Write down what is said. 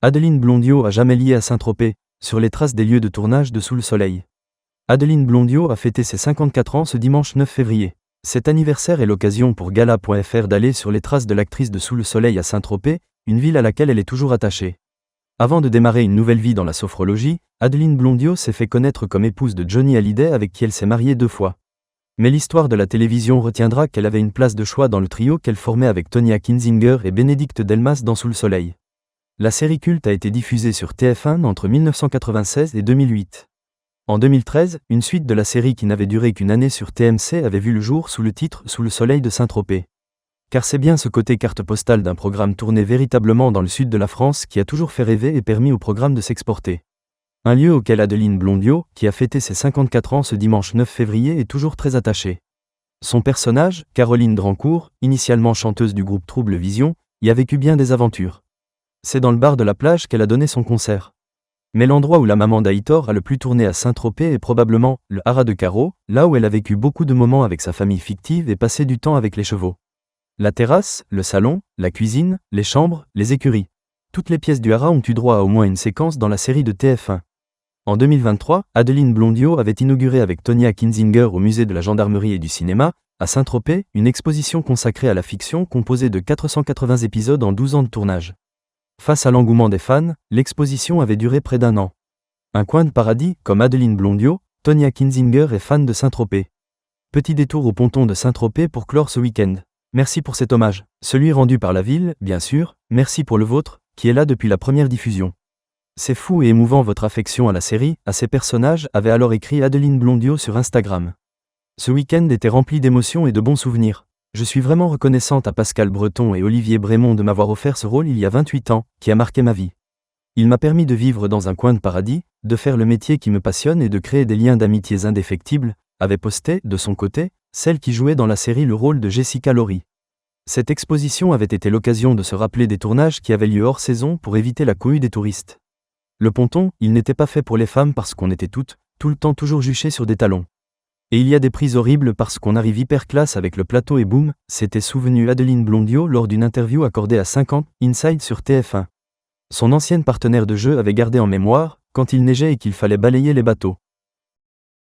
Adeline Blondiau a jamais lié à Saint-Tropez, sur les traces des lieux de tournage de Sous le Soleil. Adeline Blondiau a fêté ses 54 ans ce dimanche 9 février. Cet anniversaire est l'occasion pour Gala.fr d'aller sur les traces de l'actrice de Sous le Soleil à Saint-Tropez, une ville à laquelle elle est toujours attachée. Avant de démarrer une nouvelle vie dans la sophrologie, Adeline Blondiau s'est fait connaître comme épouse de Johnny Hallyday avec qui elle s'est mariée 2 fois. Mais l'histoire de la télévision retiendra qu'elle avait une place de choix dans le trio qu'elle formait avec Tonya Kinzinger et Bénédicte Delmas dans Sous le Soleil. La série culte a été diffusée sur TF1 entre 1996 et 2008. En 2013, une suite de la série qui n'avait duré qu'une année sur TMC avait vu le jour sous le titre « Sous le Soleil de Saint-Tropez ». Car c'est bien ce côté carte postale d'un programme tourné véritablement dans le sud de la France qui a toujours fait rêver et permis au programme de s'exporter. Un lieu auquel Adeline Blondiau, qui a fêté ses 54 ans ce dimanche 9 février, est toujours très attachée. Son personnage, Caroline Drancourt, initialement chanteuse du groupe Trouble Vision, y a vécu bien des aventures. C'est dans le bar de la plage qu'elle a donné son concert. Mais l'endroit où la maman d'Aitor a le plus tourné à Saint-Tropez est probablement le Haras de Carreau, là où elle a vécu beaucoup de moments avec sa famille fictive et passé du temps avec les chevaux. La terrasse, le salon, la cuisine, les chambres, les écuries. Toutes les pièces du Haras ont eu droit à au moins une séquence dans la série de TF1. En 2023, Adeline Blondiau avait inauguré avec Tonya Kinzinger au musée de la gendarmerie et du cinéma, à Saint-Tropez, une exposition consacrée à la fiction composée de 480 épisodes en 12 ans de tournage. Face à l'engouement des fans, l'exposition avait duré près d'1 an. Un coin de paradis, comme Adeline Blondiau, Tonya Kinzinger est fan de Saint-Tropez. Petit détour au ponton de Saint-Tropez pour clore ce week-end. Merci pour cet hommage. Celui rendu par la ville, bien sûr, merci pour le vôtre, qui est là depuis la première diffusion. C'est fou et émouvant votre affection à la série, à ses personnages, avait alors écrit Adeline Blondiau sur Instagram. Ce week-end était rempli d'émotions et de bons souvenirs. Je suis vraiment reconnaissante à Pascal Breton et Olivier Brémond de m'avoir offert ce rôle il y a 28 ans, qui a marqué ma vie. Il m'a permis de vivre dans un coin de paradis, de faire le métier qui me passionne et de créer des liens d'amitié indéfectibles, avait posté, de son côté, celle qui jouait dans la série le rôle de Jessica Laurie. Cette exposition avait été l'occasion de se rappeler des tournages qui avaient lieu hors saison pour éviter la cohue des touristes. Le ponton, il n'était pas fait pour les femmes parce qu'on était toutes, tout le temps toujours juchées sur des talons. Et il y a des prises horribles parce qu'on arrive hyper classe avec le plateau et boum, s'était souvenu Adeline Blondiau lors d'une interview accordée à 50 Inside sur TF1. Son ancienne partenaire de jeu avait gardé en mémoire, quand il neigeait et qu'il fallait balayer les bateaux.